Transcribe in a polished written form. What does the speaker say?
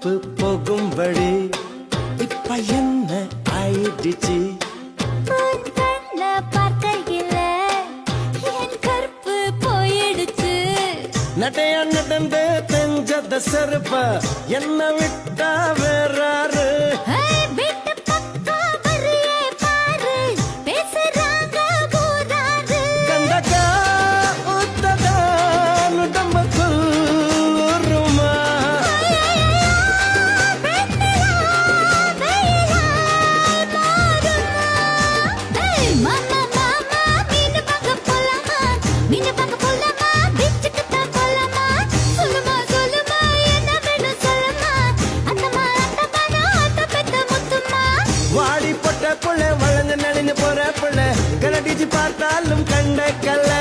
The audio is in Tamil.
கருப்பு போகும் வழி இப்ப என்ன ஆயிடுச்சு நடையா நடந்து தெஞ்சத செருப்ப என்ன விட்டா வேறாரு கண்டக்கா உத்ததா நுடம்பக்குள் உருமா வாடி பொட்ட புள்ள வளர்ந்து நடிந்து போற புள்ள கலடிச்சு பார்த்தாலும் கண்ட கல்ல